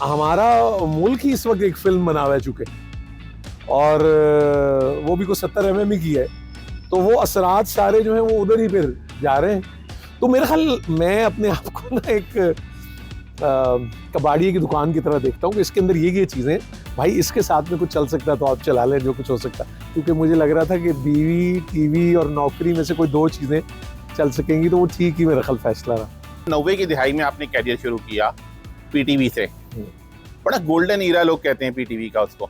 हमारा मुल्क ही इस वक्त एक फिल्म बना हुआ है चूंकि, और वो भी कुछ 70 mm की है, तो वो असरात सारे जो हैं वो उधर ही फिर जा रहे हैं। तो मेरा ख्याल, मैं अपने आप को ना एक कबाड़िए की दुकान की तरह देखता हूँ कि इसके अंदर ये चीज़ें, भाई इसके साथ में कुछ चल सकता है तो आप चला लें, जो कुछ हो सकता है। क्योंकि मुझे लग रहा था कि बीवी, टीवी और नौकरी में से कोई 2 चीज़ें चल सकेंगी, तो वो ठीक ही मेरा ख्याल फैसला रहा। 90 की दिहाई में आपने कैरियर शुरू किया पीटीवी से, बड़ा गोल्डन ईरा लोग कहते हैं पीटीवी का उसको।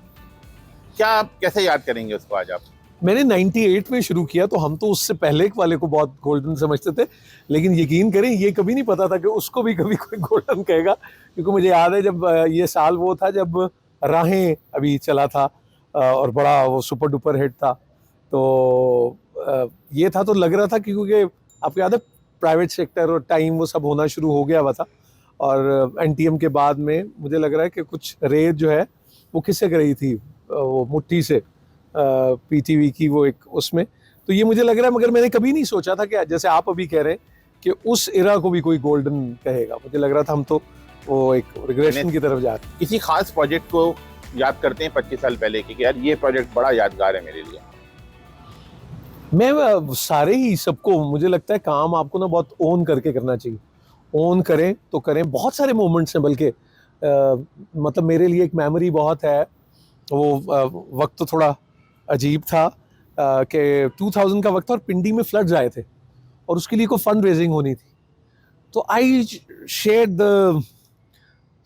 क्या आप कैसे याद करेंगे उसको आज आप? मैंने 98 में शुरू किया, तो हम तो उससे पहले वाले को बहुत गोल्डन समझते थे, लेकिन यकीन करें ये कभी नहीं पता था कि उसको भी कभी कोई गोल्डन कहेगा। क्योंकि मुझे याद है जब ये साल वो था जब राहें अभी चला था, और बड़ा वो सुपर डुपर हिट था, तो ये था, तो लग रहा था क्योंकि आपको याद है प्राइवेट सेक्टर और टाइम वो सब होना शुरू हो गया हुआ था, और एनटीएम के बाद में मुझे लग रहा है कि कुछ रेत जो है वो किससे रही थी, वो मुट्ठी से, पीटीवी की वो एक उसमें। तो ये मुझे लग रहा है, मगर मैंने कभी नहीं सोचा था कि जैसे आप अभी कह रहे हैं कि उस इरा को भी कोई गोल्डन कहेगा। मुझे लग रहा था हम तो वो एक रिग्रेशन की तरफ जा रहे हैं। किसी खास प्रोजेक्ट को याद करते हैं 25 साल पहले कि यार ये प्रोजेक्ट बड़ा यादगार है मेरे लिए? मैं सारे ही सबको, मुझे लगता है काम आपको ना बहुत ओन करके करना चाहिए। ओन करें तो करें, बहुत सारे मोमेंट्स हैं, बल्कि मतलब मेरे लिए एक मेमोरी बहुत है। वो वक्त तो थोड़ा अजीब था कि 2000 का वक्त था और पिंडी में फ्लड्स आए थे और उसके लिए कोई फंड रेजिंग होनी थी। तो I share the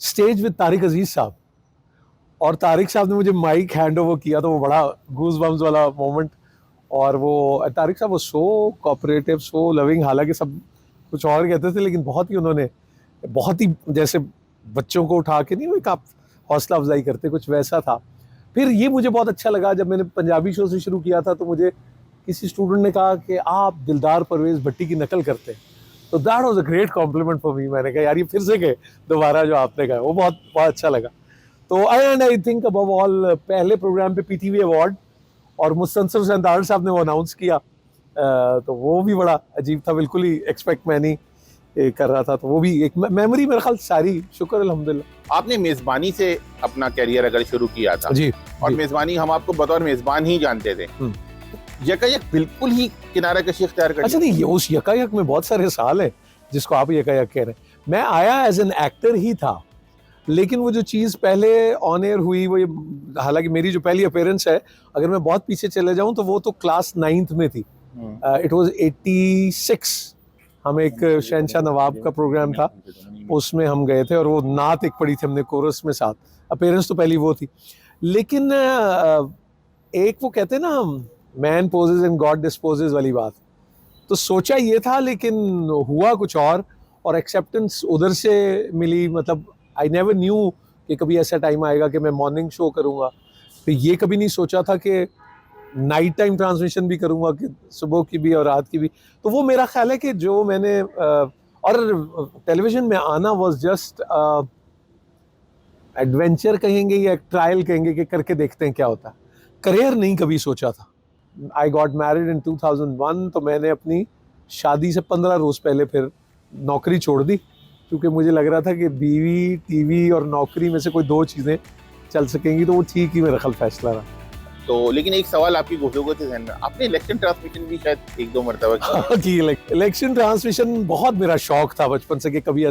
stage with Tariq Aziz sahab, और तारिक साहब ने मुझे माइक हैंड ओवर किया, तो वो बड़ा गूज बम्स वाला मोमेंट। और वो तारिक साहब वो सो कोऑपरेटिव, सो लविंग, हालांकि सब कुछ और कहते थे, लेकिन बहुत ही उन्होंने, बहुत ही जैसे बच्चों को उठा के नहीं, वो एक आप हौसला अफजाई करते, कुछ वैसा था। फिर ये मुझे बहुत अच्छा लगा, जब मैंने पंजाबी शो से शुरू किया था तो मुझे किसी स्टूडेंट ने कहा कि आप दिलदार परवेज भट्टी की नकल करते हैं, तो that was a great complement for me. मैंने कहा यार ये फिर से गए दोबारा जो आपने कहा, वो बहुत बहुत अच्छा लगा। तो आई थिंक अबव ऑल, पहले प्रोग्राम पे पीटीवी अवार्ड और मुस्तनसर सरदार साहब ने वो अनाउंस किया, तो वो भी बड़ा अजीब था, बिल्कुल ही एक्सपेक्ट मैं नहीं कर रहा था। तो वो भी एक मेमोरी मेरे ख्याल सारी, शुक्र अल्हम्दुलिल्लाह। आपने मेजबानी से अपना कैरियर अगर शुरू किया था जी, और जी। मेजबानी हम आपको बतौर मेजबान ही जानते थे, यकायक बिल्कुल ही किनारा कशी इख्तियार कर अच्छा नहीं, ये उस यकायक में बहुत सारे साल हैं जिसको आप यकायक कह रहे हैं। मैं आया एज एन एक्टर ही था, लेकिन वो जो चीज़ पहले ऑन एयर हुई वो ये, हालांकि मेरी जो पहली अपीयरेंस है, अगर मैं बहुत पीछे चले जाऊं तो वो तो क्लास 9th में थी। It was 86। हम एक शहनशाह नवाब का प्रोग्राम था, उसमें हम गए थे और वो नात एक पढ़ी थी हमने कोरस में साथ। अपीयरेंस तो पहली वो थी, लेकिन एक वो कहते हैं ना, man possess and God disposes वाली बात, तो सोचा ये था लेकिन हुआ कुछ और एक्सेप्टेंस उधर से मिली। मतलब आई नेवर न्यू कि कभी ऐसा टाइम आएगा कि मैं मॉर्निंग शो करूँगा, तो ये कभी नहीं सोचा था कि नाइट टाइम ट्रांसमिशन भी करूँगा, कि सुबह की भी और रात की भी। तो वो मेरा ख्याल है कि जो मैंने और टेलीविज़न में आना वॉज जस्ट एडवेंचर कहेंगे या ट्रायल कहेंगे कि करके देखते हैं क्या होता है। करियर नहीं कभी सोचा था। आई गॉट मैरिड इन 2001, तो मैंने अपनी शादी से 15 रोज़ पहले फिर नौकरी छोड़ दी, क्योंकि मुझे लग रहा था कि बीवी, टीवी और नौकरी में से कोई 2 चीज़ें चल सकेंगी, तो वो ठीक ही मेरा ख्याल फैसला रहा। तो लेकिन एक सवाल आपकी गुफ्तगू से ज़हन में, आपने इलेक्शन ट्रांसमिशन भी शायद 1-2 मरतबा किया। कि इलेक्शन ट्रांसमिशन बहुत मेरा शौक था बचपन से, कि कभी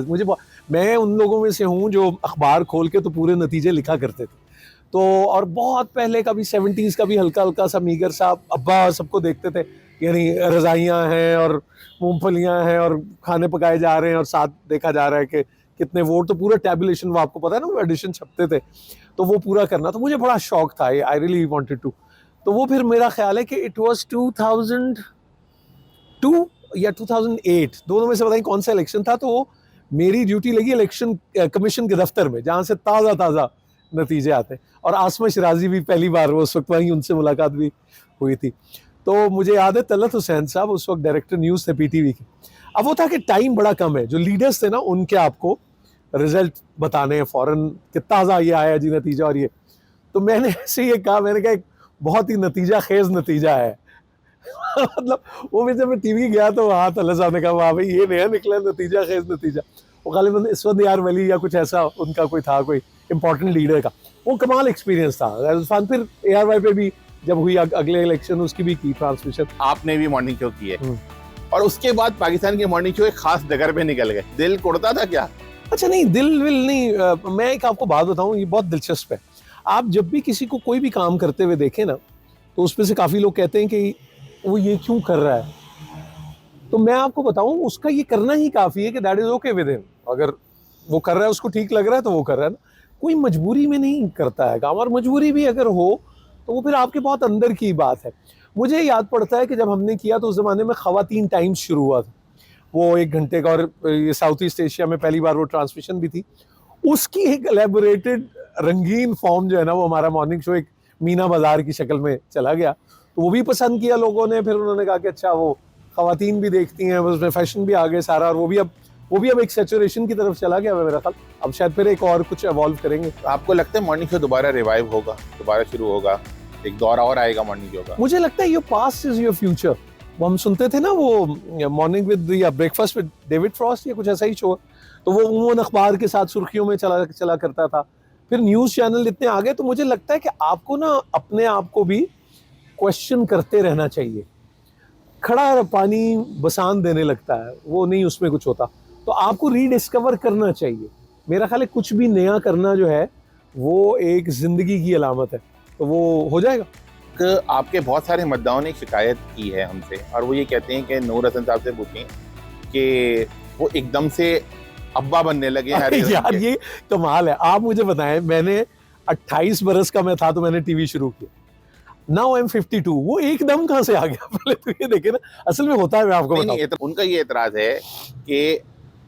मैं उन लोगों में से हूँ जो अखबार खोल के तो पूरे नतीजे लिखा करते थे। तो और बहुत पहले का भी 70s का भी हल्का हल्का सा मीगर साहब, अब्बा सबको देखते थे, यानी रजाइयाँ हैं और मूंगफलियाँ हैं और खाने पकाए जा रहे हैं और साथ देखा जा रहा है कि कितने वोट, तो पूरा टैबुलेशन, वो आपको पता है ना, वो एडिशन छपते थे, तो वो पूरा करना, तो मुझे बड़ा शौक था, आई रियली वांटेड टू। तो वो फिर मेरा ख्याल है कि इट वाज 2002 या 2008, दोनों में से बताइए कौन सा इलेक्शन था। तो मेरी ड्यूटी लगी इलेक्शन कमीशन के दफ्तर में, जहाँ से ताज़ा ताज़ा नतीजे आते हैं, और आसमा शिराजी भी पहली बार वो उस वक्त वहीं, उनसे मुलाकात भी हुई थी। तो मुझे याद है तलत हुसैन साहब उस वक्त डायरेक्टर न्यूज़ थे पीटीवी के। अब वो था कि टाइम बड़ा कम है, जो लीडर्स थे ना उनके आपको रिजल्ट बताने हैं फ़ौरन कि ताज़ा ये आया जी नतीजा, और ये, तो मैंने ऐसे ये कहा, मैंने कहा बहुत ही नतीजा खेज नतीजा है। मतलब वो भी जब मैं टीवी गया तो वहाँ तल्ला साहब ने कहा वाह भाई ये नया निकला नतीजा खेज नतीजा। वो गालिबन इसवत यार वली या कुछ ऐसा उनका कोई था, कोई इम्पोर्टेंट लीडर का, वो कमाल एक्सपीरियंस था। राजस्थान फिर ARY पे भी जब हुई अगले इलेक्शन उसकी भी की ट्रांसमिशन। आपने भी मॉर्निंग शो की है और उसके बाद पाकिस्तान के मॉर्निंग शो एक खास डगर पे निकल गए, दिल कुड़ता था क्या? अच्छा नहीं, दिल विल नहीं, मैं एक आपको बात बताऊं, ये बहुत दिलचस्प है। आप जब भी किसी को कोई भी काम करते हुए देखें ना, तो उसमें से काफ़ी लोग कहते हैं कि वो ये क्यों कर रहा है, तो मैं आपको बताऊं उसका ये करना ही काफ़ी है कि that is okay with him. अगर वो कर रहा है, उसको ठीक लग रहा है तो वो कर रहा है ना, कोई मजबूरी में नहीं करता है काम, और मजबूरी भी अगर हो तो वो फिर आपके बहुत अंदर की बात है। मुझे याद पड़ता है कि जब हमने किया तो उस ज़माने में ख़वातीन टाइम्स शुरू हुआ था, वो 1 घंटे का, और ये साउथ ईस्ट एशिया में पहली बार वो ट्रांसमिशन भी थी। उसकी एक एलेबोरेटेड रंगीन फॉर्म जो है ना, वो हमारा मॉर्निंग शो एक मीना बाजार की शक्ल में चला गया, तो वो भी पसंद किया लोगों ने। फिर उन्होंने कहा कि अच्छा वो ख़वातीन भी देखती हैं, उसमें फैशन भी आ गए सारा, और वो भी अब एक सैचुरेशन की तरफ चला गया है मेरा ख्याल। अब शायद फिर एक और कुछ एवॉल्व करेंगे। आपको लगता है मॉर्निंग शो दोबारा रिवाइव होगा, दोबारा शुरू होगा, एक दौर और आएगा मॉर्निंग शो का? मुझे लगता है your past is your future. वो हम सुनते थे ना, वो मॉर्निंग विद या ब्रेकफास्ट विद डेविड फ्रॉस्ट या कुछ ऐसा ही शो, तो वो उमूमन अखबार के साथ सुर्खियों में चला करता था। फिर न्यूज़ चैनल इतने आ गए, तो मुझे लगता है कि आपको ना अपने आप को भी क्वेश्चन करते रहना चाहिए। खड़ा पानी बसान देने लगता है, वो नहीं, उसमें कुछ होता, तो आपको रीडिस्कवर करना चाहिए। मेरा ख्याल है कुछ भी नया करना जो है वो एक जिंदगी की अलामत है, तो वो हो जाएगा। कि आपके बहुत सारे मतदाताओं ने शिकायत की है हमसे, और वो ये कहते हैं कि नूर हसन साहब से पूछें कि वो एकदम से अब्बा बनने लगे हर एक यार के। ये कमाल है। आप मुझे बताएं, मैंने 28 बरस का मैं था तो मैंने टीवी शुरू किया, नाउ आई एम 52, वो एकदम कहाँ से आ गया? पहले तो ये देखे ना, असल में होता है, मैं आपको नहीं, बताऊं। नहीं, उनका ये एतराज है कि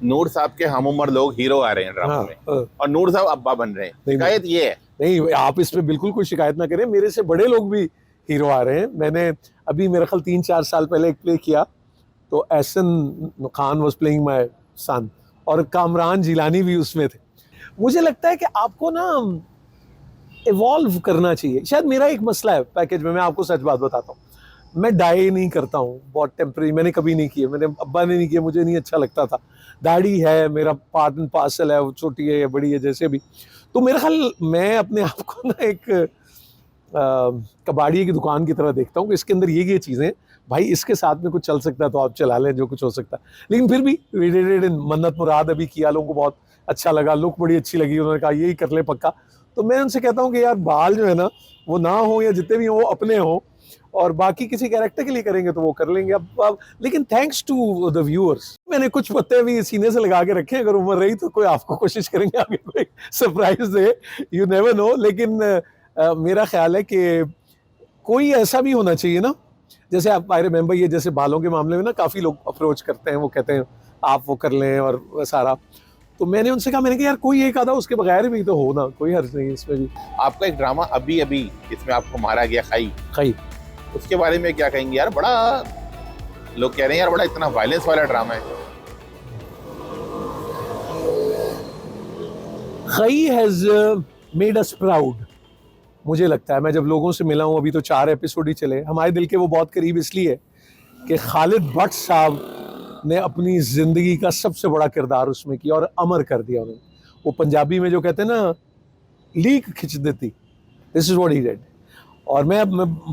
नूर साहब के हम उम्र लोग हीरो आ रहे हैं ड्रामा हाँ, में, हाँ। और नूर साहब अब्बा बन रहे हैं। नहीं, शिकायत ये है। नहीं, आप इस पे बिल्कुल कोई शिकायत ना करें, मेरे से बड़े लोग भी हीरो आ रहे हैं। मैंने अभी मेरा ख्याल 3-4 साल पहले एक प्ले किया, तो Ehsan Khan was playing my son, और कामरान जिलानी भी उसमें थे। मुझे लगता है कि आपको ना इवॉल्व करना चाहिए। शायद मेरा एक मसला है पैकेज में, मैं आपको सच बात बताता हूँ, मैं डाई नहीं करता हूँ, बहुत टेम्परेरी मैंने कभी नहीं किया, मेरे अब्बा ने नहीं किया, मुझे नहीं अच्छा लगता था। दाढ़ी है, मेरा पार्ट एंड पार्सल है, वो छोटी है या बड़ी है जैसे भी। तो मेरा ख्याल मैं अपने आप को ना एक कबाड़िए की दुकान की तरह देखता हूँ कि इसके अंदर ये चीज़ें, भाई इसके साथ में कुछ चल सकता है तो आप चला लें, जो कुछ हो सकता है। लेकिन फिर भी वी डिड इट इन मन्नत मुराद अभी किया, लोगों को बहुत अच्छा लगा, लुक बड़ी अच्छी लगी, उन्होंने कहा यही कर ले पक्का। तो मैं उनसे कहता हूँ कि यार बाल जो है ना वो ना हो, या जितने भी हो वो अपने हो, और बाकी किसी कैरेक्टर के लिए करेंगे तो वो कर लेंगे। अब लेकिन थैंक्स टू द व्यूअर्स, मैंने कुछ पत्ते भी सीने से लगा के रखे, अगर उम्र रही तो कोई आपको कोशिश करेंगे आगे कोई surprise they, you never know. लेकिन मेरा ख्याल है कि कोई ऐसा भी होना चाहिए ना, जैसे आप आई रिमेंबर, ये जैसे बालों के मामले में ना काफ़ी लोग अप्रोच करते हैं, वो कहते हैं आप वो कर लें और सारा, तो मैंने उनसे कहा, मैंने कहा यार कोई एक आधा उसके बगैर भी तो हो ना, कोई हर्ज नहीं इसमें भी। आपका एक ड्रामा अभी अभी जिसमें आपको मारा गया, खई, उसके बारे में क्या कहेंगे यार? बड़ा लोग कह रहे हैं यार, बड़ा इतना वायलेंस वाला ड्रामा है। खई हैज मेड अस प्राउड, मुझे लगता है। मैं जब लोगों से मिला हूँ, अभी तो 4 एपिसोड ही चले, हमारे दिल के वो बहुत करीब इसलिए कि खालिद भट्ट साहब ने अपनी ज़िंदगी का सबसे बड़ा किरदार उसमें किया और अमर कर दिया उन्होंने। वो पंजाबी में जो कहते हैं ना, लीक खिंच देती, this is what he did. और मैं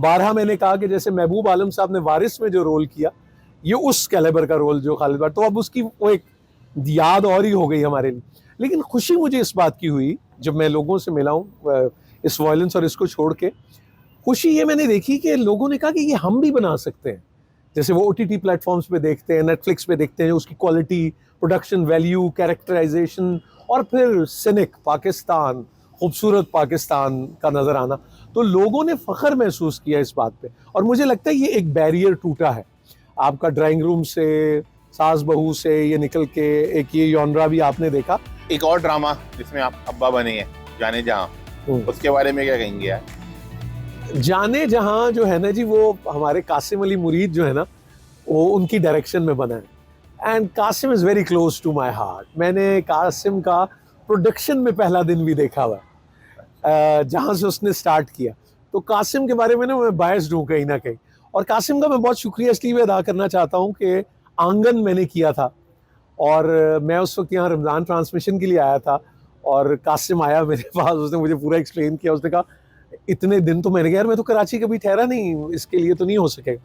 12 मैंने कहा कि जैसे महबूब आलम साहब ने वारिस में जो रोल किया, ये उस कैलिबर का रोल जो खालिद भट्ट, तो अब उसकी वो एक याद और ही हो गई हमारे लिए। लेकिन खुशी मुझे इस बात की हुई जब मैं लोगों से मिला हूँ इस वायलेंस और इसको छोड़ के, खुशी ये मैंने देखी कि लोगों ने कहा कि ये हम भी बना सकते हैं। जैसे वो OTT प्लेटफॉर्म्स पे देखते हैं, नेटफ्लिक्स पे देखते हैं, उसकी क्वालिटी, प्रोडक्शन वैल्यू, कैरेक्टराइजेशन, और फिर सिनिक पाकिस्तान, खूबसूरत पाकिस्तान का नज़र आना, तो लोगों ने फ़ख्र महसूस किया इस बात पे। और मुझे लगता है ये एक बैरियर टूटा है। आपका ड्राइंग रूम से, सास बहू से ये निकल के एक ये जॉनरा भी आपने देखा। एक और ड्रामा जिसमें आप अब्बा बने हैं, जाने जहां, उसके बारे में क्या कहेंगे यार? जाने जहां जो है ना जी, वो हमारे कासिम अली मुरीद जो है ना, वो उनकी डायरेक्शन में बना है, and Qasim is very close to my heart. मैंने कासिम का प्रोडक्शन में पहला दिन भी देखा हुआ, जहाँ से उसने स्टार्ट किया। तो कासिम के बारे में ना मैं बायस्ड हूँ कहीं ना कहीं, और कासिम का मैं बहुत शुक्रिया इसलिए भी अदा करना चाहता हूँ कि आंगन मैंने किया था, और मैं उस वक्त यहाँ रमज़ान ट्रांसमिशन के लिए आया था, और कासिम आया मेरे पास, उसने मुझे पूरा एक्सप्लेन किया। उसने कहा इतने दिन, तो मैंने कहा यार मैं तो कराची कभी ठहरा नहीं, इसके लिए तो नहीं हो सकेगा।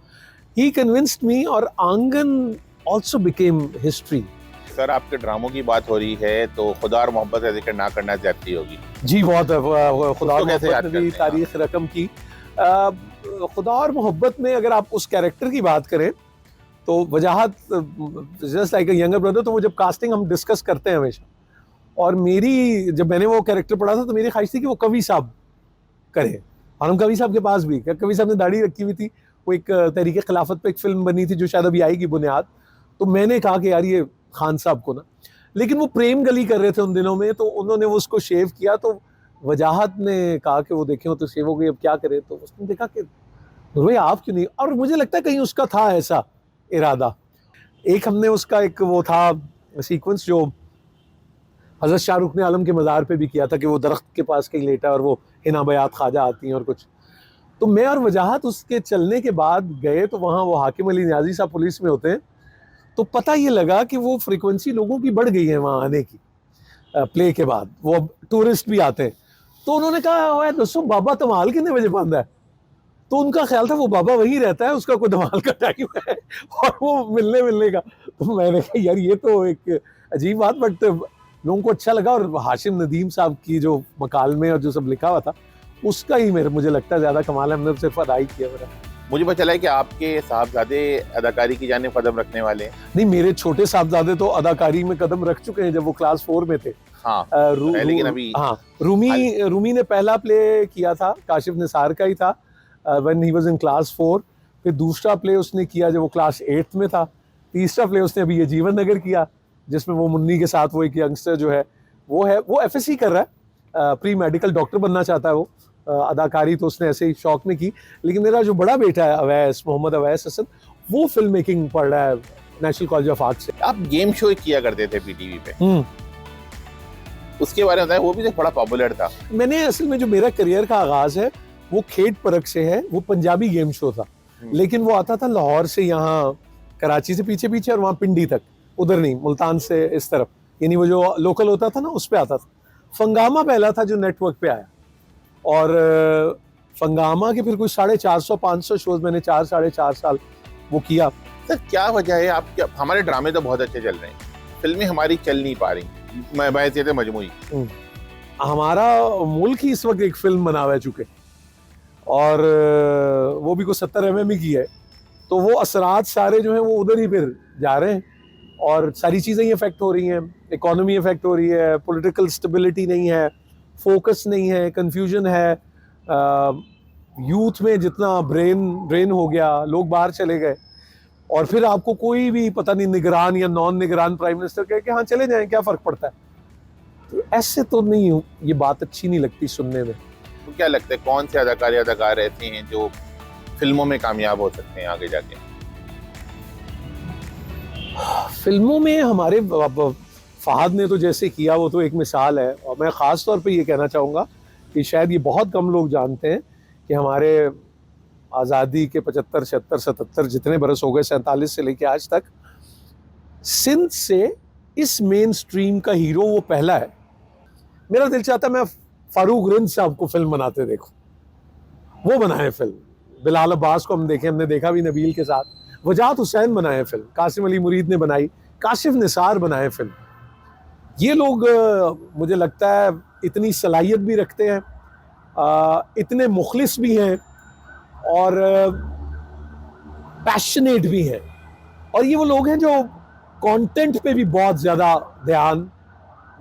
ही कन्विंस्ड मी, और आंगन ऑल्सो बिकेम हिस्ट्री। सर आपके ड्रामों की बात हो रही है तो खुदा और मोहब्बत का जिक्र ना करना ज्यादती होगी। जी बहुत खुदा और कैसे मोहब्बत याद ने करते भी हैं तारीख रकम की। खुदा और मोहब्बत में अगर आप उस कैरेक्टर की बात करें तो वजाहत, just like a younger brother, तो वो जब कास्टिंग हम डिस्कस करते हैं हमेशा, और मेरी जब मैंने वो कैरेक्टर पढ़ा था तो मेरी ख्वाहिश थी कि वो कवि साहब करे, और हम कवि साहब के पास भी, कवि साहब ने दाढ़ी रखी हुई थी। वो एक तहरीक खिलाफत पे एक फिल्म बनी थी जो शायद अभी आएगी, बुनियाद, तो मैंने कहा कि यार ये खान साहब को ना, लेकिन वो प्रेम गली कर रहे थे उन दिनों में, तो उन्होंने वो उसको शेव किया, तो वजाहत ने कहा कि वो देखें वो तो शेव हो गई, अब क्या करे, तो उसने देखा कि भैया आप क्यों नहीं, और मुझे लगता है कहीं उसका था ऐसा इरादा। एक हमने उसका एक वो था सीक्वेंस जो हजरत शाहरुख ने आलम के मज़ार पे भी किया था, कि वो दरख्त के पास कहीं लेटा और वो हिना बयात ख्वाजा आती हैं और कुछ, तो मैं और वजाहत उसके चलने के बाद गए, तो वहाँ वो हाकिम अली न्याजी साहब पुलिस में होते हैं, तो पता ये लगा कि वो फ्रीक्वेंसी लोगों की बढ़ गई है वहाँ आने की, प्ले के बाद वो अब टूरिस्ट भी आते हैं। तो उन्होंने कहा दोस्तों बाबा तमाल कितने बजे बंद है, तो उनका ख्याल था वो बाबा वही रहता है, उसका कोई धमाल का टाइम है और वो मिलने का। तो मैंने कहा यार ये तो एक अजीब बात, बट लोगों को अच्छा लगा, और हाशिम नदीम साहब की जो मकालमे और जो सब लिखा हुआ था उसका ही मुझे लगता है ज्यादा कमाल है, हमने सिर्फ अदाई किया मेरा। मुझे पता चला है कि आपके साहबजादे अदाकारी की जाने कदम रखने वाले हैं। नहीं, मेरे छोटे साहबजादे तो अदाकारी में कदम रख चुके हैं जब वो क्लास 4 में थे। हाँ, लेकिन अभी हाँ, रूमी ने पहला प्ले किया था, काशिफ निसार का ही था, when he was in class 4। फिर दूसरा प्ले उसने किया जब वो क्लास 8 में था। तीसरा प्ले उसने अभी ये जीवन नगर किया, जिसमें वो मुन्नी के साथ वो एक यंगस्टर जो है वो एफएससी कर रहा है, प्री मेडिकल डॉक्टर बनना चाहता है वो। अदाकारी तो उसने ऐसे ही शौक में की, लेकिन मेरा जो बड़ा बेटा है अवैस, मोहम्मद अवैस हसन, वो फिल्म मेकिंग पढ़ रहा है नेशनल कॉलेज ऑफ आर्ट से। आप गेम शो किया करते थे पीटीवी पे, उसके बारे में बताएं, वो भी तो बड़ा पॉपुलर था। मैंने असल में जो मेरा करियर का आगाज है वो खेत परख से है, वो पंजाबी गेम शो था, लेकिन वो आता था लाहौर से यहाँ कराची से पीछे पीछे, और वहाँ पिंडी तक, उधर नहीं, मुल्तान से इस तरफ, यानी वो जो लोकल होता था ना उस पे आता था। फंगामा पहला था जो नेटवर्क पे आया, और फंगामा के फिर कुछ 450-500 शोज मैंने 4-4.5 साल वो किया। सर क्या वजह है आप, क्या हमारे ड्रामे तो बहुत अच्छे चल रहे हैं, फिल्में हमारी चल नहीं पा रही, मैं मजमूई हमारा मुल्क ही इस वक्त एक फिल्म बना हुआ है चुके, और वो भी को 70 mm की है, तो वो असरात सारे जो हैं वो उधर ही फिर जा रहे हैं, और सारी चीज़ें ही इफेक्ट हो रही हैं, इकोनॉमी इफेक्ट हो रही है, पॉलिटिकल स्टेबिलिटी नहीं है, फोकस नहीं है, कंफ्यूजन है, यूथ में जितना ड्रेन हो गया, लोग बाहर चले गए, और फिर आपको कोई भी पता नहीं निगरान या नॉन निगरान प्राइम मिनिस्टर कहे कि हाँ चले जाएं, क्या फ़र्क पड़ता है। तो ऐसे तो नहीं, ये बात अच्छी नहीं लगती सुनने में। तो क्या लगता है कौन से अदाकार ऐसे हैं जो फिल्मों में कामयाब हो सकते हैं आगे जाके? फिल्मों में हमारे फहद ने तो जैसे किया वो तो एक मिसाल है, और मैं ख़ास तौर पे ये कहना चाहूँगा कि शायद ये बहुत कम लोग जानते हैं कि हमारे आज़ादी के 75, 76, 77 जितने बरस हो गए, 47 से लेके आज तक, सिंध से इस मेन स्ट्रीम का हीरो वो पहला है। मेरा दिल चाहता है मैं फारूक रिंद साहब को फिल्म बनाते देखो, वो बनाए फिल्म। बिलाल अब्बास को हम देखें, हमने देखा भी नबील के साथ। वजाहत हुसैन बनाए फिल्म, कासिम अली मुरीद ने बनाई, काशिफ निसार बनाए फिल्म। ये लोग मुझे लगता है इतनी सलाहियत भी रखते हैं, इतने मुखलिस भी हैं, और पैशनेट भी हैं, और ये वो लोग हैं जो कंटेंट पे भी बहुत ज़्यादा ध्यान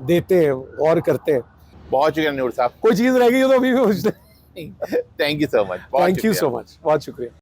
देते हैं, गौर करते हैं। बहुत शुक्रिया नूर साहब, कोई चीज़ रह गई हो तो अभी भी पूछते हैं। Thank you so much, thank you so much, बहुत शुक्रिया।